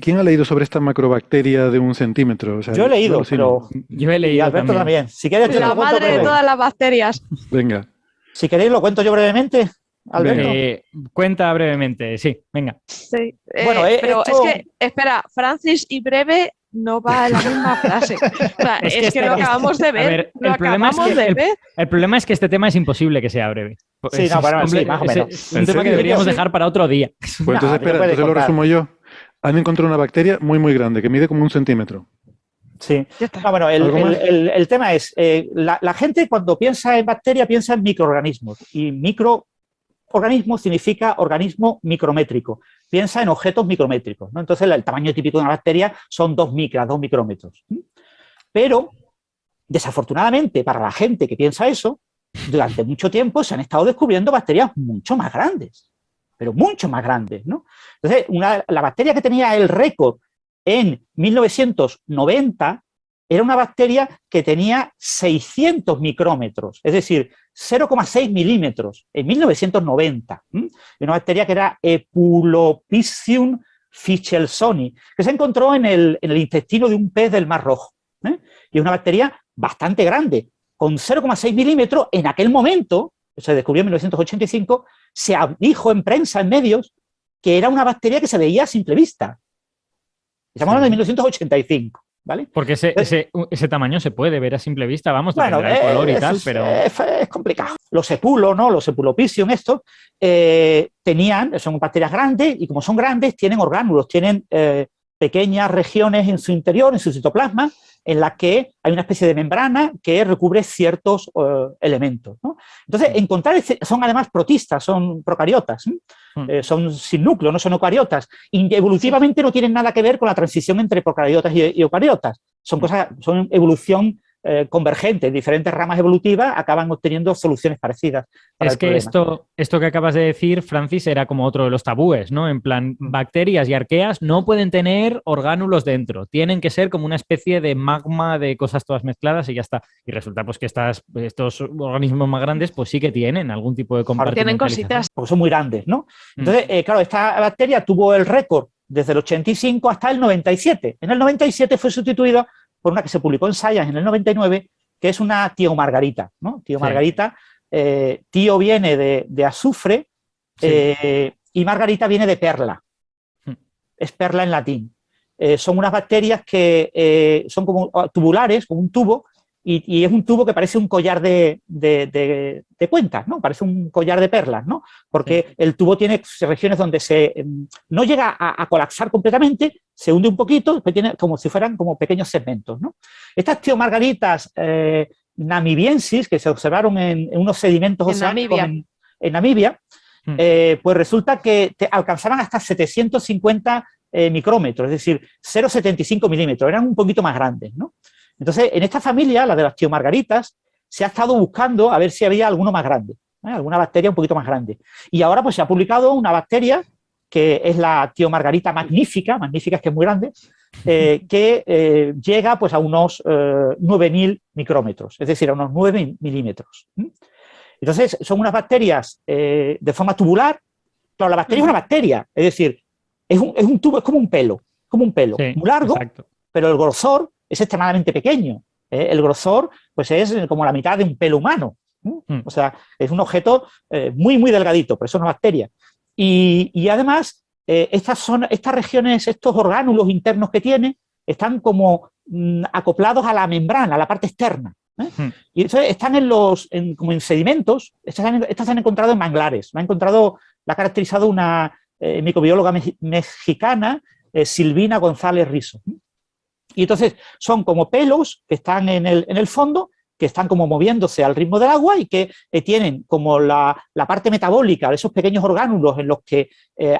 ¿quién ha leído sobre esta macrobacteria de 1 centímetro? O sea, Yo he leído, sí, pero... Yo he Y leído Alberto también. Si quieres, te La lo cuento madre de breve. todas las bacterias. venga. Si queréis, lo cuento yo brevemente, Alberto. Cuenta brevemente, sí, venga. Sí. Bueno, pero esto- es que, espera, Francis y breve no va en la misma frase. O sea, es que lo acabamos de ver. A ver, Lo el problema es acabamos que de ver. el problema es que este tema es imposible que sea breve. Sí, no, bueno, sí, más o menos. Es un ¿En tema que serio? deberíamos Sí. dejar para otro día. Pues No, entonces, te lo espera, puedes entonces lo contar. resumo yo. Han encontrado una bacteria muy, muy grande, que mide como 1 centímetro. Sí. Ya está. No, bueno, ¿Algo más? el tema es, la gente cuando piensa en bacteria piensa en microorganismos. Y microorganismo significa organismo micrométrico. Piensa en objetos micrométricos, ¿no? Entonces, el tamaño típico de una bacteria son 2 micras, 2 micrómetros. Pero, desafortunadamente, para la gente que piensa eso, durante mucho tiempo se han estado descubriendo bacterias mucho más grandes, pero mucho más grandes, ¿no? Entonces, la bacteria que tenía el récord en 1990 era una bacteria que tenía 600 micrómetros, es decir, 0,6 milímetros en 1990. Y una bacteria que era Epulopicium fischelsoni, que se encontró en el intestino de un pez del Mar Rojo. Y es una bacteria bastante grande, con 0,6 milímetros. En aquel momento, se descubrió en 1985, se dijo en prensa, en medios, que era una bacteria que se veía a simple vista. Estamos hablando de 1985, ¿vale? Porque ese tamaño se puede ver a simple vista, vamos, Bueno, dependerá del color y tal, pero... es complicado. Los epulos, ¿no? Los epulopicium, estos, son bacterias grandes y como son grandes tienen orgánulos, tienen pequeñas regiones en su interior, en su citoplasma, en las que hay una especie de membrana que recubre ciertos elementos, ¿no? Entonces, son además protistas, son procariotas, son sin núcleo, no son eucariotas. Y evolutivamente no tienen nada que ver con la transición entre procariotas y eucariotas. Son evolución convergente, diferentes ramas evolutivas acaban obteniendo soluciones parecidas. Es que esto que acabas de decir, Francis, era como otro de los tabúes, ¿no? En plan, bacterias y arqueas no pueden tener orgánulos dentro, tienen que ser como una especie de magma de cosas todas mezcladas y ya está. Y resulta pues que estos organismos más grandes pues sí que tienen algún tipo de compartimentalización. Tienen cositas. Porque son muy grandes, ¿no? Entonces, claro, esta bacteria tuvo el récord desde el 85 hasta el 97. En el 97 fue sustituida por una que se publicó en Science en el 99, que es una tiomargarita, ¿no? Tiomargarita, tío viene de azufre, y margarita viene de perla. Es perla en latín. Son unas bacterias que son como tubulares, como un tubo, y es un tubo que parece un collar de cuentas, ¿no? Parece un collar de perlas, ¿no? Porque el tubo tiene regiones donde no llega a colapsar completamente, se hunde un poquito, después tiene como si fueran como pequeños segmentos, ¿no? Estas tiomargaritas namibiensis, que se observaron en unos sedimentos oceánicos en Namibia, pues resulta que alcanzaban hasta 750 micrómetros, es decir, 0,75 milímetros, eran un poquito más grandes, ¿no? Entonces, en esta familia, la de las tiomargaritas, se ha estado buscando a ver si había alguno más grande, alguna bacteria un poquito más grande. Y ahora pues se ha publicado una bacteria que es la tiomargarita magnífica es que es muy grande, que llega pues a unos 9.000 micrómetros, es decir, a unos 9 milímetros. Entonces, son unas bacterias de forma tubular. Claro, la bacteria es una bacteria, es decir, es un tubo, es como un pelo, sí, muy largo, exacto. Pero el grosor es extremadamente pequeño. El grosor pues es como la mitad de un pelo humano. O sea, es un objeto muy, muy delgadito, por eso es una bacteria. Y además, estas regiones, estos orgánulos internos que tiene, están como acoplados a la membrana, a la parte externa. Y entonces están como en sedimentos. Estas se han encontrado en manglares. La ha caracterizado una microbióloga mexicana, Silvina González Rizo. Y entonces son como pelos que están en el fondo, que están como moviéndose al ritmo del agua y que tienen como la parte metabólica de esos pequeños orgánulos en los que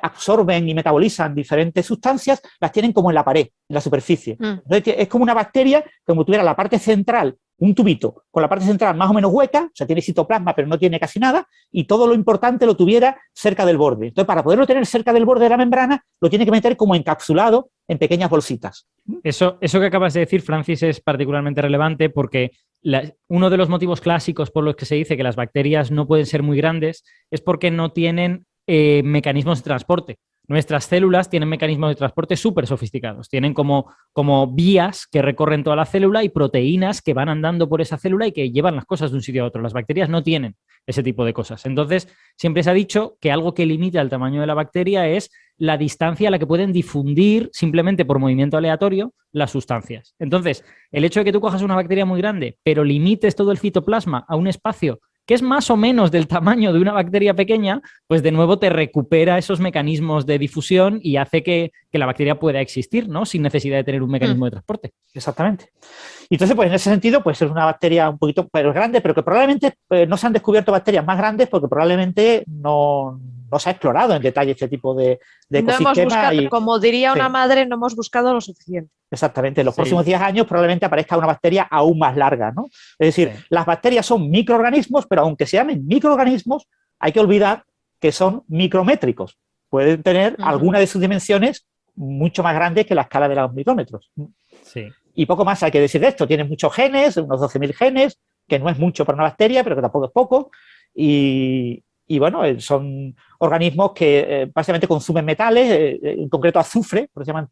absorben y metabolizan diferentes sustancias, las tienen como en la pared, en la superficie. Entonces es como una bacteria, como tuviera la parte central, un tubito con la parte central más o menos hueca, o sea, tiene citoplasma pero no tiene casi nada, y todo lo importante lo tuviera cerca del borde. Entonces, para poderlo tener cerca del borde de la membrana, lo tiene que meter como encapsulado en pequeñas bolsitas. Eso que acabas de decir, Francis, es particularmente relevante porque uno de los motivos clásicos por los que se dice que las bacterias no pueden ser muy grandes es porque no tienen mecanismos de transporte. Nuestras células tienen mecanismos de transporte súper sofisticados. Tienen como vías que recorren toda la célula y proteínas que van andando por esa célula y que llevan las cosas de un sitio a otro. Las bacterias no tienen ese tipo de cosas. Entonces, siempre se ha dicho que algo que limita el tamaño de la bacteria es la distancia a la que pueden difundir simplemente por movimiento aleatorio las sustancias. Entonces, el hecho de que tú cojas una bacteria muy grande, pero limites todo el citoplasma a un espacio que es más o menos del tamaño de una bacteria pequeña, pues de nuevo te recupera esos mecanismos de difusión y hace que la bacteria pueda existir, ¿no? Sin necesidad de tener un mecanismo de transporte. Exactamente. Y entonces, pues en ese sentido, pues es una bacteria un poquito grande, pero que probablemente no se han descubierto bacterias más grandes porque probablemente no se ha explorado en detalle este tipo de No hemos ecosistema. buscado, como diría una madre, no hemos buscado lo suficiente. Exactamente. En los próximos 10 años probablemente aparezca una bacteria aún más larga, ¿no? Es decir, las bacterias son microorganismos, pero aunque se llamen microorganismos, hay que olvidar que son micrométricos. Pueden tener alguna de sus dimensiones mucho más grandes que la escala de los micrómetros. Sí. Y poco más hay que decir de esto. Tienen muchos genes, unos 12.000 genes, que no es mucho para una bacteria, pero que tampoco es poco. Y bueno, son organismos que básicamente consumen metales, en concreto azufre, por eso se llaman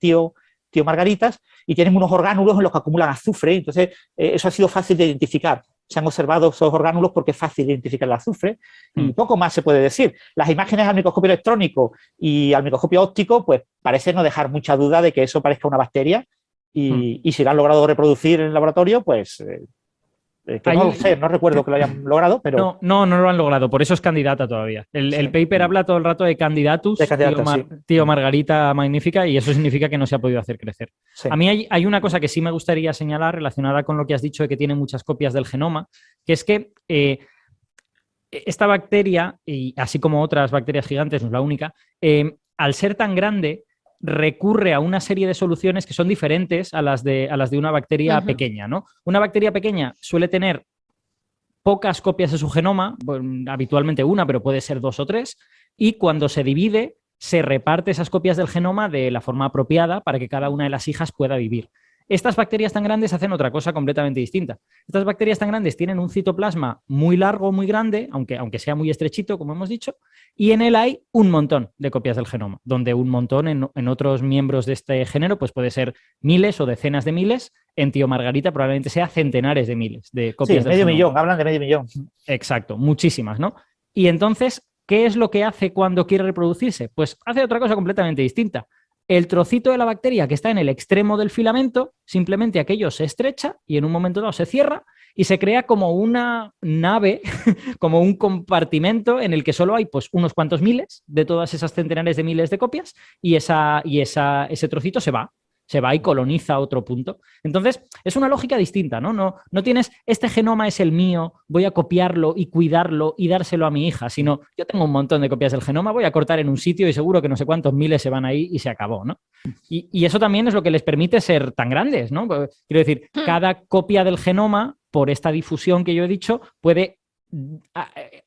tiomargaritas, y tienen unos orgánulos en los que acumulan azufre. Entonces, eso ha sido fácil de identificar. Se han observado esos orgánulos porque es fácil identificar el azufre y poco más se puede decir. Las imágenes al microscopio electrónico y al microscopio óptico pues parecen no dejar mucha duda de que eso parezca una bacteria y si lo han logrado reproducir en el laboratorio, pues que no lo sé, no recuerdo que lo hayan logrado, pero... No lo han logrado, por eso es candidata todavía. El paper habla todo el rato de candidatus, tío Margarita magnífica, y eso significa que no se ha podido hacer crecer. Sí. A mí hay una cosa que sí me gustaría señalar relacionada con lo que has dicho de que tiene muchas copias del genoma, que es que esta bacteria, y así como otras bacterias gigantes, no es la única, al ser tan grande, recurre a una serie de soluciones que son diferentes a las de una bacteria pequeña, ¿no? Una bacteria pequeña suele tener pocas copias de su genoma, bueno, habitualmente una, pero puede ser 2 o 3, y cuando se divide, se reparte esas copias del genoma de la forma apropiada para que cada una de las hijas pueda vivir. Estas bacterias tan grandes hacen otra cosa completamente distinta. Estas bacterias tan grandes tienen un citoplasma muy largo, muy grande, aunque sea muy estrechito, como hemos dicho, y en él hay un montón de copias del genoma, donde un montón en otros miembros de este género pues puede ser miles o decenas de miles. En tiomargarita probablemente sea centenares de miles de copias del genoma. Medio millón, hablan de medio millón. Exacto, muchísimas, ¿no? Y entonces, ¿qué es lo que hace cuando quiere reproducirse? Pues hace otra cosa completamente distinta. El trocito de la bacteria que está en el extremo del filamento, simplemente aquello se estrecha y en un momento dado se cierra y se crea como una nave, como un compartimento en el que solo hay pues unos cuantos miles de todas esas centenares de miles de copias y ese trocito se va y coloniza otro punto. Entonces, es una lógica distinta, ¿no? No tienes, este genoma es el mío, voy a copiarlo y cuidarlo y dárselo a mi hija, sino yo tengo un montón de copias del genoma, voy a cortar en un sitio y seguro que no sé cuántos miles se van ahí y se acabó, ¿no? Y eso también es lo que les permite ser tan grandes, ¿no? Quiero decir, cada copia del genoma, por esta difusión que yo he dicho, puede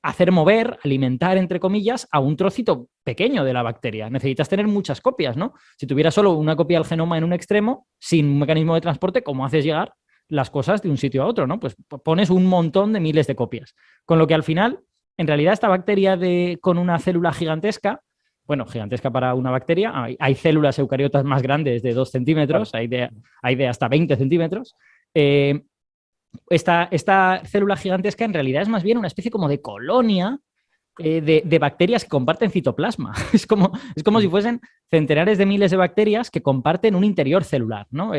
hacer mover, alimentar, entre comillas, a un trocito pequeño de la bacteria. Necesitas tener muchas copias, ¿no? Si tuvieras solo una copia del genoma en un extremo, sin un mecanismo de transporte, ¿cómo haces llegar las cosas de un sitio a otro, ¿no? Pues pones un montón de miles de copias. Con lo que al final, en realidad, esta bacteria con una célula gigantesca, bueno, gigantesca para una bacteria, hay células eucariotas más grandes de 2 centímetros, hay de hasta 20 centímetros, esta célula gigantesca en realidad es más bien una especie como de colonia de bacterias que comparten citoplasma. Es como si fuesen centenares de miles de bacterias que comparten un interior celular, ¿no?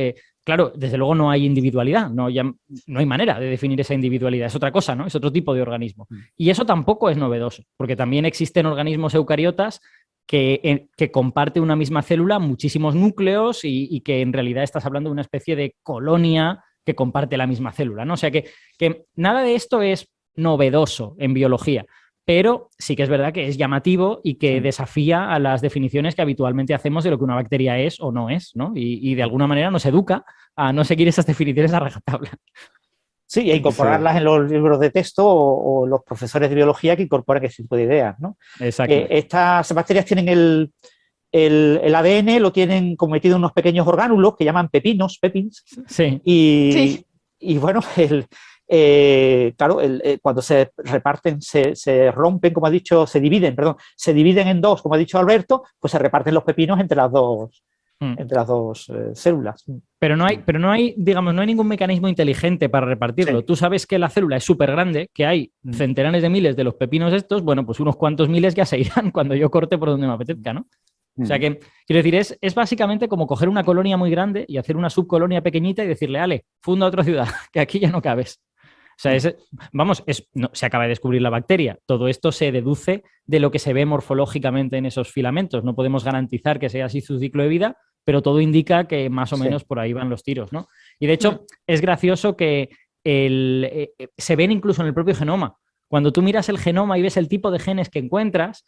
Claro, desde luego no hay individualidad, no hay manera de definir esa individualidad, es otra cosa, ¿no? Es otro tipo de organismo. Y eso tampoco es novedoso, porque también existen organismos eucariotas que comparte una misma célula, muchísimos núcleos y que en realidad estás hablando de una especie de colonia que comparte la misma célula, ¿no? O sea que nada de esto es novedoso en biología, pero sí que es verdad que es llamativo y que desafía a las definiciones que habitualmente hacemos de lo que una bacteria es o no es, ¿no? Y de alguna manera nos educa a no seguir esas definiciones a rajatabla. Sí, y a incorporarlas en los libros de texto o los profesores de biología que incorporan ese tipo de ideas, ¿no? Exacto. Estas bacterias tienen el ADN, lo tienen como metido en unos pequeños orgánulos que llaman pepins. Sí. Y bueno, claro, cuando se reparten, se rompen, como ha dicho, se dividen en dos, como ha dicho Alberto, pues se reparten los pepinos entre las dos células. Pero no hay, digamos, no hay ningún mecanismo inteligente para repartirlo. Sí. Tú sabes que la célula es súper grande, que hay centenares de miles de los pepinos estos, bueno, pues unos cuantos miles ya se irán cuando yo corte por donde me apetezca, ¿no? O sea que, quiero decir, es básicamente como coger una colonia muy grande y hacer una subcolonia pequeñita y decirle, Ale, funda otra ciudad, que aquí ya no cabes. O sea, se acaba de descubrir la bacteria. Todo esto se deduce de lo que se ve morfológicamente en esos filamentos. No podemos garantizar que sea así su ciclo de vida, pero todo indica que más o menos por ahí van los tiros, ¿no? Y de hecho, es gracioso que se ven incluso en el propio genoma. Cuando tú miras el genoma y ves el tipo de genes que encuentras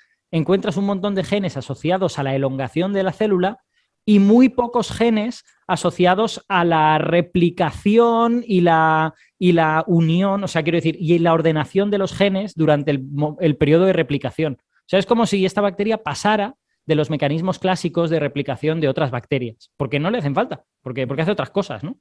un montón de genes asociados a la elongación de la célula y muy pocos genes asociados a la replicación y la unión, o sea, quiero decir, y la ordenación de los genes durante el periodo de replicación. O sea, es como si esta bacteria pasara de los mecanismos clásicos de replicación de otras bacterias, porque no le hacen falta, porque hace otras cosas, ¿no?